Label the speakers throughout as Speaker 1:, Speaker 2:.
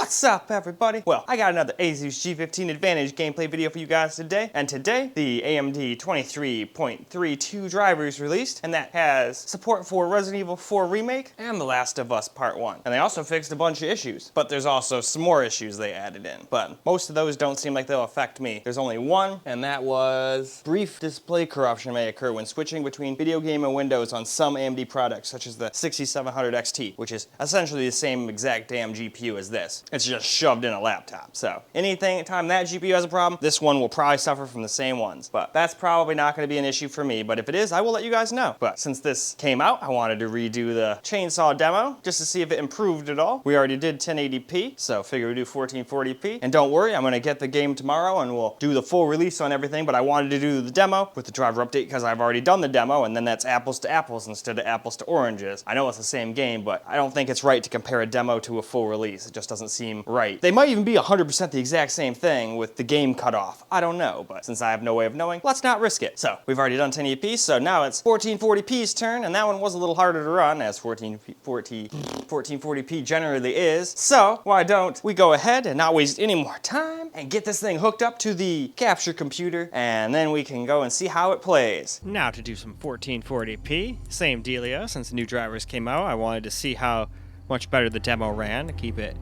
Speaker 1: What's up, everybody? Well, I got another Asus G15 Advantage gameplay video for you guys today, and today the AMD 23.3.2 driver is released, and that has support for Resident Evil 4 Remake and The Last of Us Part 1. And they also fixed a bunch of issues, but there's also some more issues they added in. But most of those don't seem like they'll affect me. There's only one, and that was brief display corruption may occur when switching between video game and Windows on some AMD products, such as the 6700 XT, which is essentially the same exact damn GPU as this. It's just shoved in a laptop. So anytime that GPU has a problem, this one will probably suffer from the same ones. But that's probably not going to be an issue for me. But if it is, I will let you guys know. But since this came out, I wanted to redo the chainsaw demo just to see if it improved at all. We already did 1080p, so figure we do 1440p. And don't worry, I'm going to get the game tomorrow and we'll do the full release on everything. But I wanted to do the demo with the driver update because I've already done the demo, and then that's apples to apples instead of apples to oranges. I know it's the same game, but I don't think it's right to compare a demo to a full release. It just doesn't seem right. They might even be 100% the exact same thing with the game cut off. I don't know, but since I have no way of knowing, let's not risk it. So we've already done 1080p, so now it's 1440p's turn, and that one was a little harder to run, as 1440p generally is. So why don't we go ahead and not waste any more time and get this thing hooked up to the capture computer, and then we can go and see how it plays. Now to do some 1440p, same dealio. Since the new drivers came out, I wanted to see how much better the demo ran, to keep it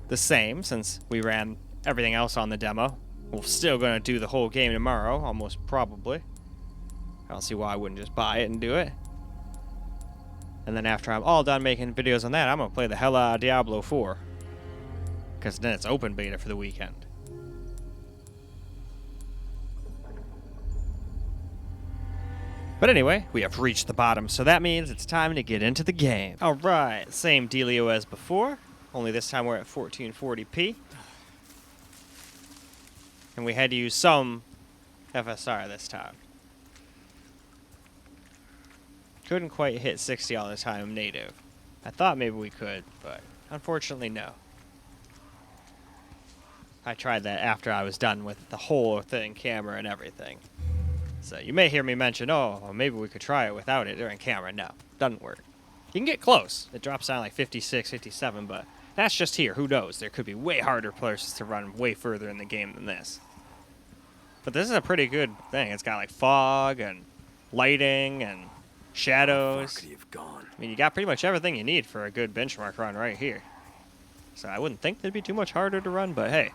Speaker 1: the same since we ran everything else on the demo. We're still going to do the whole game tomorrow, almost probably. I don't see why I wouldn't just buy it and do it. And then after I'm all done making videos on that, I'm going to play the hell out of Diablo 4. Because then it's open beta for the weekend. But anyway, we have reached the bottom, so that means it's time to get into the game. Alright, same dealio as before, only this time we're at 1440p. And we had to use some FSR this time. Couldn't quite hit 60 all the time native. I thought maybe we could, but unfortunately no. I tried that after I was done with the whole thing, camera and everything. So you may hear me mention, oh, well, maybe we could try it without it during camera. No, doesn't work. You can get close. It drops down like 56, 57, but that's just here. Who knows? There could be way harder places to run way further in the game than this. But this is a pretty good thing. It's got like fog and lighting and shadows.
Speaker 2: How far could you have gone?
Speaker 1: I mean, you got pretty much everything you need for a good benchmark run right here. So I wouldn't think it'd be too much harder to run, but hey,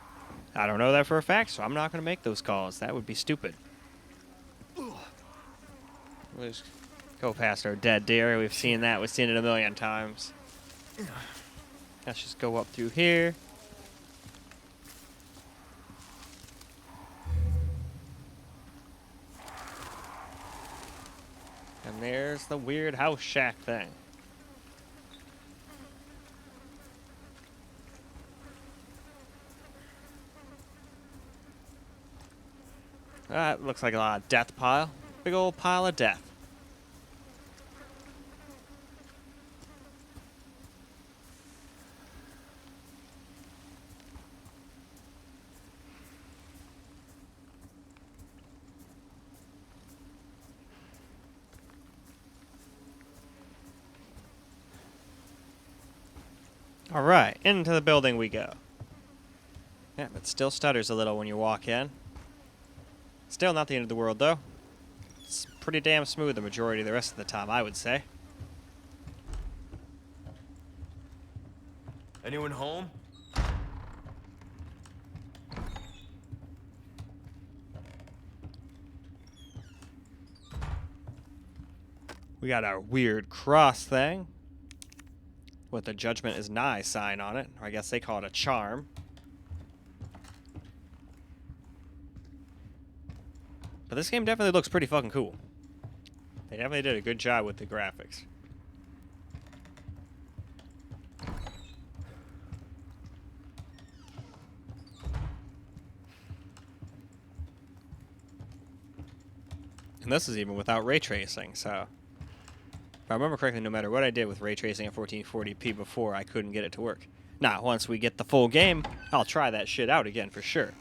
Speaker 1: I don't know that for a fact, so I'm not going to make those calls. That would be stupid. We'll just go past our dead deer. We've seen that. We've seen it a million times. Let's just go up through here. And there's the weird house shack thing. That looks like a lot of death pile. Big old pile of death. All right, into the building we go. Yeah, it still stutters a little when you walk in. Still not the end of the world, though. It's pretty damn smooth the majority of the rest of the time, I would say.
Speaker 2: Anyone home?
Speaker 1: We got our weird cross thing with the Judgment is Nigh sign on it. Or I guess they call it a charm. But this game definitely looks pretty fucking cool. They definitely did a good job with the graphics. And this is even without ray tracing, so if I remember correctly, no matter what I did with ray tracing at 1440p before, I couldn't get it to work. Now, once we get the full game, I'll try that shit out again for sure.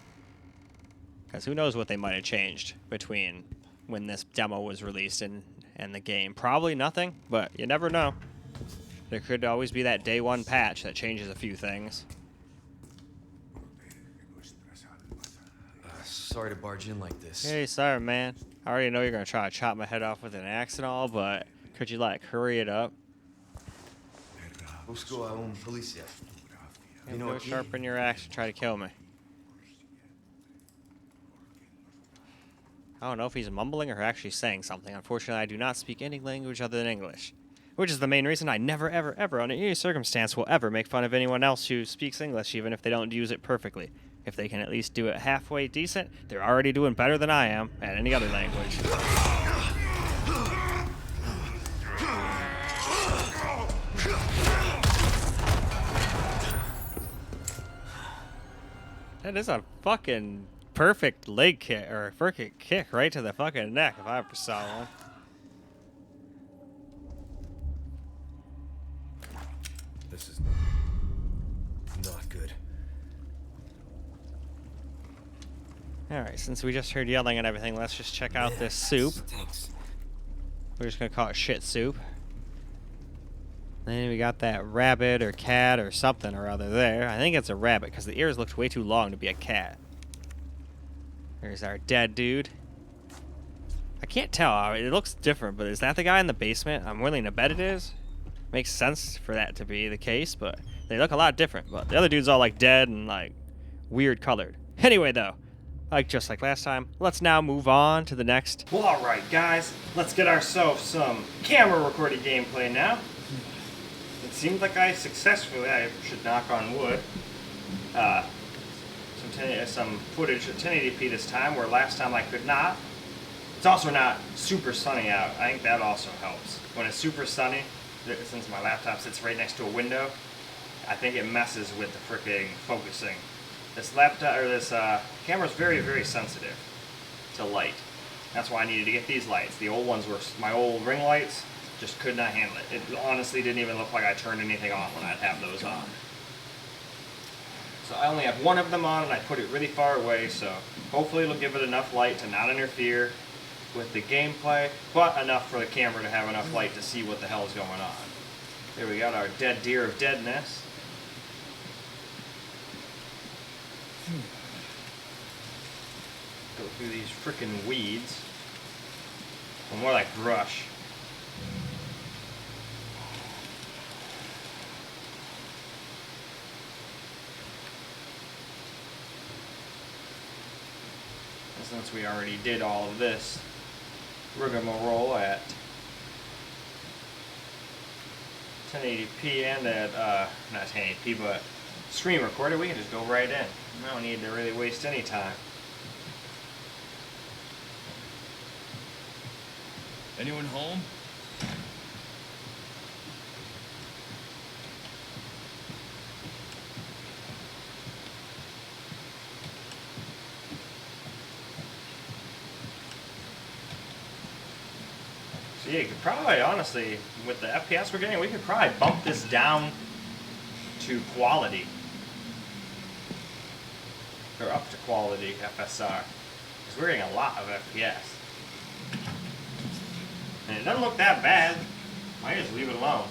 Speaker 1: Because who knows what they might have changed between when this demo was released and the game. Probably nothing, but you never know. There could always be that day one patch that changes a few things.
Speaker 2: Sorry to barge in like this.
Speaker 1: Hey, sorry, man. I already know you're gonna try to chop my head off with an axe and all, but could you like hurry it up?
Speaker 2: Busco a un policía.
Speaker 1: You know, go sharpen your axe and try to kill me. I don't know if he's mumbling or actually saying something. Unfortunately, I do not speak any language other than English. Which is the main reason I never, ever, ever, under any circumstance, will ever make fun of anyone else who speaks English, even if they don't use it perfectly. If they can at least do it halfway decent, they're already doing better than I am at any other language. That is a fucking perfect leg kick, or a perfect kick right to the fucking neck if I ever saw one.
Speaker 2: This is not good.
Speaker 1: Alright, since we just heard yelling and everything, let's just check out this soup.
Speaker 2: Thanks.
Speaker 1: We're just gonna call it shit soup. Then we got that rabbit or cat or something or other there. I think it's a rabbit because the ears looked way too long to be a cat. There's our dead dude. I can't tell. It looks different, but is that the guy in the basement? I'm willing to bet it is. Makes sense for that to be the case, but they look a lot different. But the other dude's all like dead and like weird colored. Anyway, though, just like last time, let's now move on to the next. Well, all right, guys, let's get ourselves some camera recorded gameplay now. It seems like I successfully, I should knock on wood, some footage at 1080p this time, where last time I could not. It's also not super sunny out. I think that also helps. When it's super sunny, since my laptop sits right next to a window, I think it messes with the freaking focusing. This laptop, or this camera's very, very sensitive to light. That's why I needed to get these lights. The old ones were, my old ring lights, just could not handle it. It honestly didn't even look like I turned anything on when I'd have those on. So I only have one of them on, and I put it really far away, so hopefully it'll give it enough light to not interfere with the gameplay, but enough for the camera to have enough light to see what the hell is going on. There we got our dead deer of deadness. Go through these frickin' weeds. Or more like brush. And since we already did all of this rigmarole at 1080p and at, not 1080p, but screen recorder, we can just go right in. We don't need to really waste any time.
Speaker 3: Anyone home?
Speaker 1: So yeah, you could probably, honestly, with the FPS we're getting, we could probably bump this down to quality. Or up to quality FSR. Because we're getting a lot of FPS. And it doesn't look that bad. Might just leave it alone.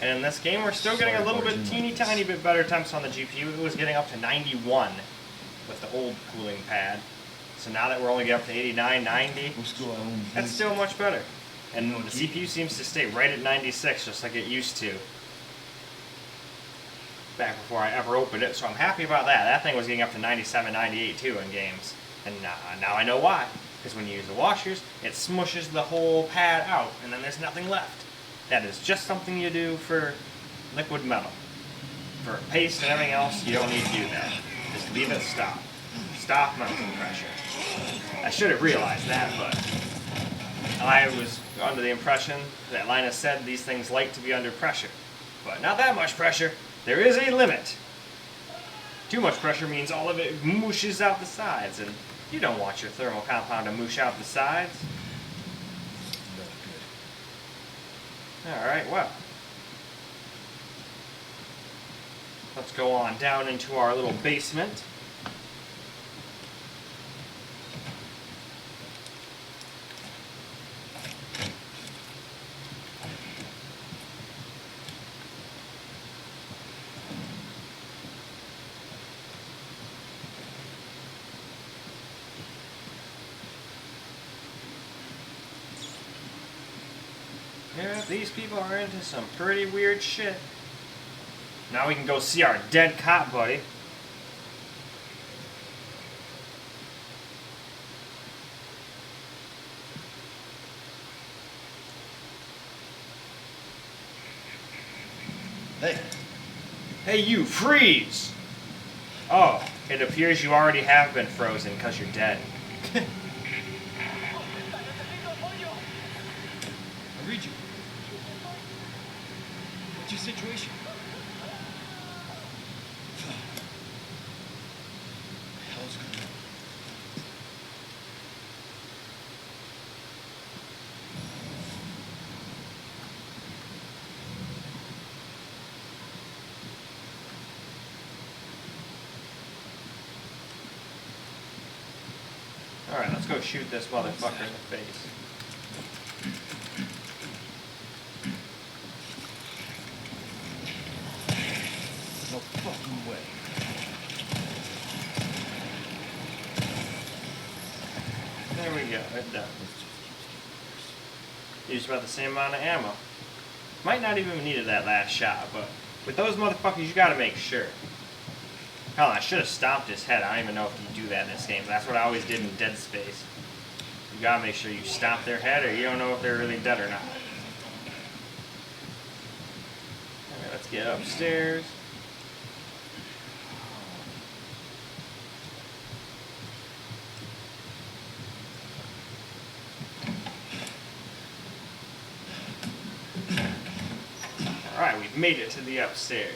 Speaker 1: And in this game, we're still getting a little bit, teeny tiny bit better temps on the GPU. It was getting up to 91 with the old cooling pad. So now that we're only getting up to 89, 90, that's still much better. And the CPU seems to stay right at 96, just like it used to. Back before I ever opened it, so I'm happy about that. That thing was getting up to 97, 98 too in games. And now I know why. Because when you use the washers, it smushes the whole pad out, and then there's nothing left. That is just something you do for liquid metal. For paste and everything else, you don't need to do that. Just leave it stop. Stop melting pressure. I should have realized that, but I was under the impression that Linus said these things like to be under pressure. But not that much pressure. There is a limit. Too much pressure means all of it mooshes out the sides, and you don't want your thermal compound to moosh out the sides. Alright, well. Let's go on down into our little basement. these people are into some pretty weird shit. Now we can go see our dead cop buddy.
Speaker 2: Hey.
Speaker 1: Hey, you, freeze! Oh, it appears you already have been frozen because you're dead.
Speaker 2: I read you. What's your situation? What the hell's going on?
Speaker 1: Alright, let's go shoot this motherfucker in the face.
Speaker 2: No fucking way.
Speaker 1: There we go, it done. Used about the same amount of ammo. Might not even have needed that last shot, but with those motherfuckers, you gotta make sure. Hell, I should have stomped his head. I don't even know if you do that in this game. That's what I always did in Dead Space. You gotta make sure you stomp their head or you don't know if they're really dead or not. Alright, let's get upstairs. Alright, we've made it to the upstairs.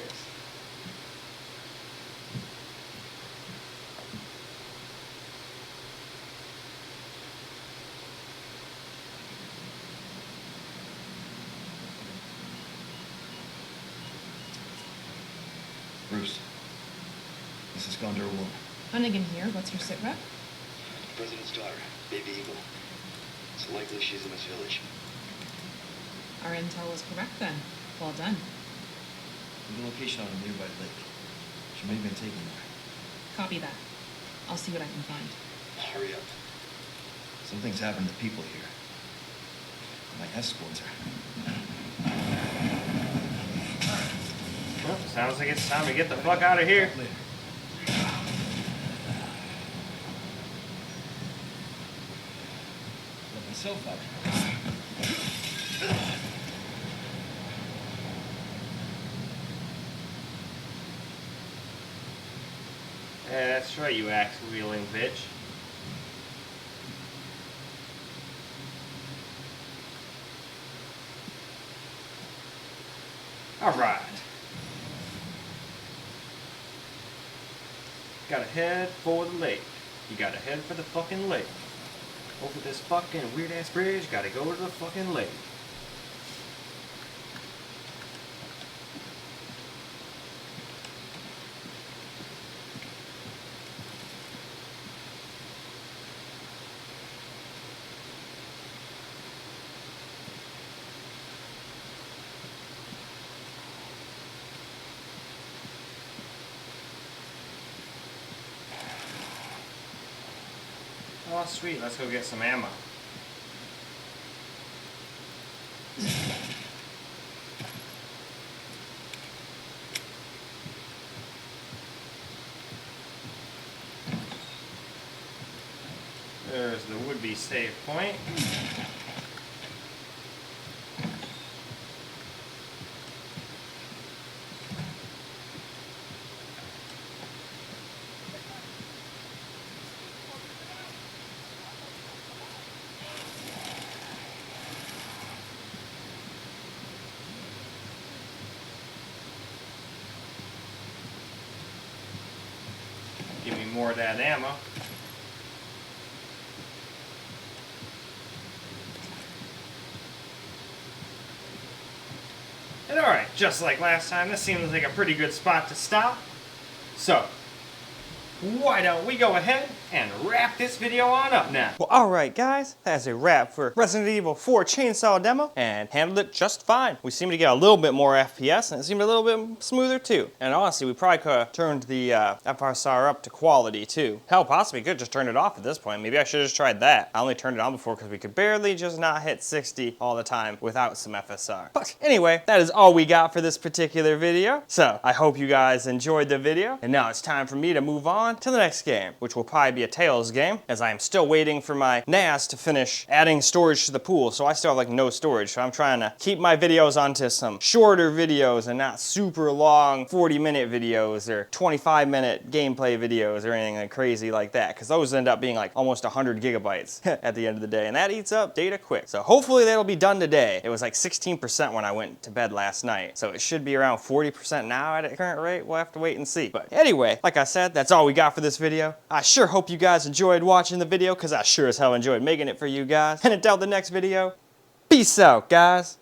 Speaker 2: Bruce, this is Gondor Woman.
Speaker 4: Hunnigan here. What's your sit rep?
Speaker 5: The president's daughter, Baby Eagle. It's likely she's in this village.
Speaker 4: Our intel was correct then. Well done.
Speaker 2: There's a location on a nearby lake. She may have been taken there.
Speaker 4: Copy that. I'll see what I can find.
Speaker 5: Hurry up.
Speaker 2: Something's happened to people here. My escorts are.
Speaker 1: Well, sounds like it's time to get the fuck out of here.
Speaker 2: Later. Let myself out.
Speaker 1: Yeah, that's right, you axe-wielding bitch. Alright. Gotta head for the lake. You gotta head for the fucking lake. Over this fucking weird-ass bridge, gotta go to the fucking lake. Oh, sweet. Let's go get some ammo. There's the would-be save point. Give me more of that ammo. And alright, just like last time, this seems like a pretty good spot to stop. So, why don't we go ahead and wrap this video on up now. Well, alright guys, that's a wrap for Resident Evil 4 Chainsaw demo, and handled it just fine. We seem to get a little bit more FPS, and it seemed a little bit smoother too. And honestly, we probably could have turned the FSR up to quality too. Hell, possibly could just turn it off at this point. Maybe I should have just tried that. I only turned it on before because we could barely just not hit 60 all the time without some FSR. But anyway, that is all we got for this particular video. So I hope you guys enjoyed the video, and now it's time for me to move on to the next game, which will probably be a Tales game, as I am still waiting for my NAS to finish adding storage to the pool, so I still have like no storage. So I'm trying to keep my videos onto some shorter videos and not super long 40-minute videos or 25-minute gameplay videos or anything like crazy like that, because those end up being like almost 100 gigabytes at the end of the day, and that eats up data quick. So hopefully that'll be done today. It was like 16% when I went to bed last night, so it should be around 40% now at its current rate. We'll have to wait and see. But anyway, like I said, that's all we got for this video. I sure hope you guys enjoyed watching the video, because I sure as hell enjoyed making it for you guys. And until the next video, peace out, guys.